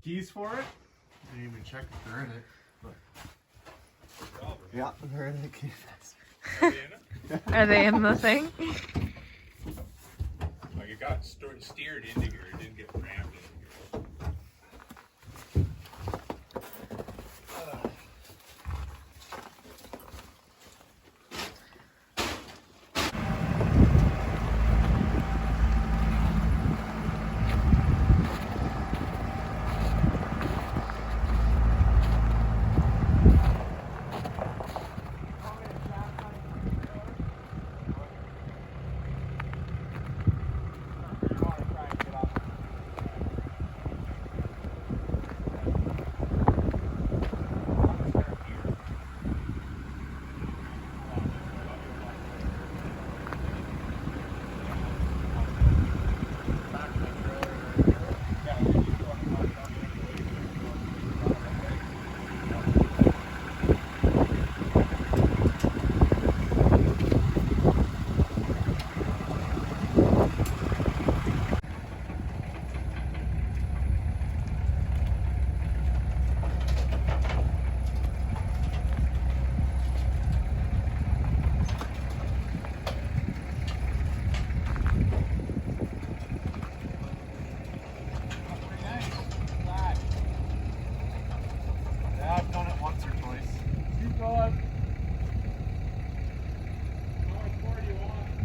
Keys for it? I didn't even check if they're in it. But... yeah, they're in the key vest. Are they in the thing? Like it got steered into here, it didn't get rammed into here.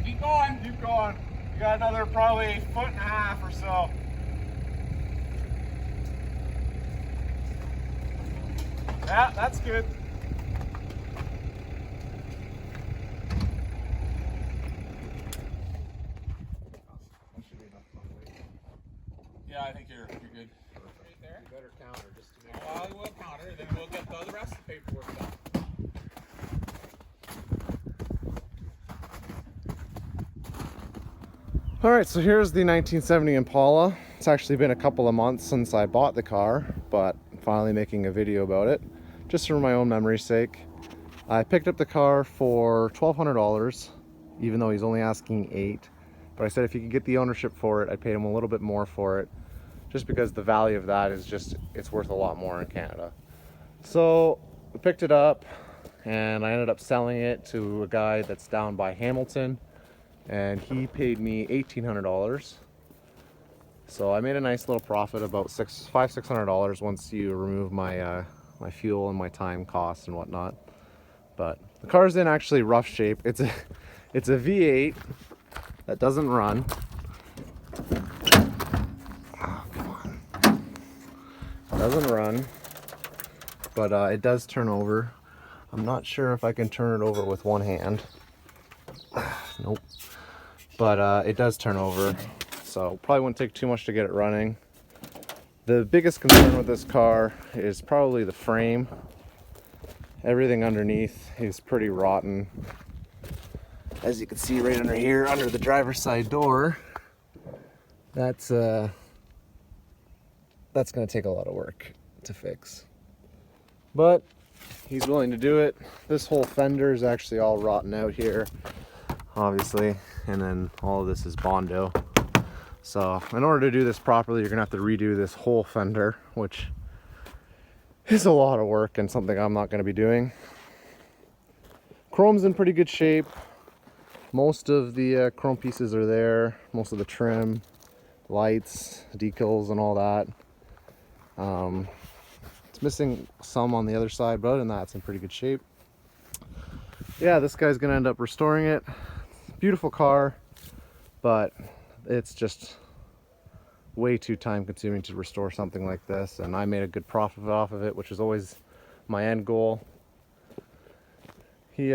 Keep going. You got another probably 1.5 feet or so. Yeah, that's good. Yeah, I think you're good. Right there. You better count her just to make sure. Well, we'll count her, then we'll get the rest of the paperwork done. Alright, so here's the 1970 Impala. It's actually been a couple of months since I bought the car, but I'm finally making a video about it, just for my own memory's sake. I picked up the car for $1,200, even though he's only asking $8,000. But I said if he could get the ownership for it, I paid him a little bit more for it, just because the value of that is just, it's worth a lot more in Canada. So I picked it up, and I ended up selling it to a guy that's down by Hamilton. And he paid me $1,800, so I made a nice little profit, about $600 once you remove my my fuel and my time costs and whatnot. But the car's in actually rough shape. It's a V8 that doesn't run. Oh, come on. It doesn't run, but it does turn over. I'm not sure if I can turn it over with one hand. Nope. But it does turn over, so probably wouldn't take too much to get it running. The biggest concern with this car is probably the frame. Everything underneath is pretty rotten. As you can see right under here, under the driver's side door, that's going to take a lot of work to fix. But he's willing to do it. This whole fender is actually all rotten out here, obviously, and then all of this is Bondo. So in order to do this properly, you're gonna have to redo this whole fender, which is a lot of work and something I'm not gonna be doing. Chrome's in pretty good shape. Most of the chrome pieces are there, most of the trim, lights, decals, and all that. It's missing some on the other side, but other than that, it's in pretty good shape. Yeah, this guy's gonna end up restoring it. Beautiful car, but it's just way too time consuming to restore something like this, and I made a good profit off of it, which is always my end goal. He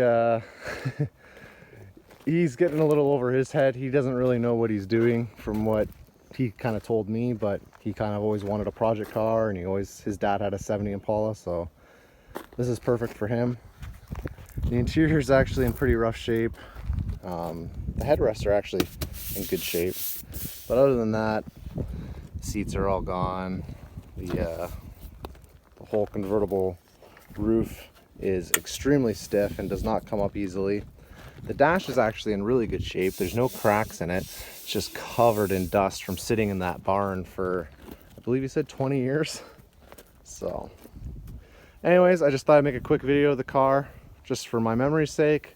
he's getting a little over his head. He doesn't really know what he's doing, from what he kind of told me, but he kind of always wanted a project car, and his dad had a 70 Impala, so this is perfect for him. The interior is actually in pretty rough shape. The headrests are actually in good shape, but other than that, seats are all gone. The whole convertible roof is extremely stiff and does not come up easily. The dash is actually in really good shape. There's no cracks in it. It's just covered in dust from sitting in that barn for, I believe you said 20 years. So anyways, I just thought I'd make a quick video of the car just for my memory's sake.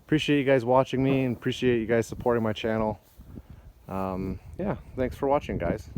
Appreciate you guys watching me and appreciate you guys supporting my channel. Yeah, thanks for watching, guys.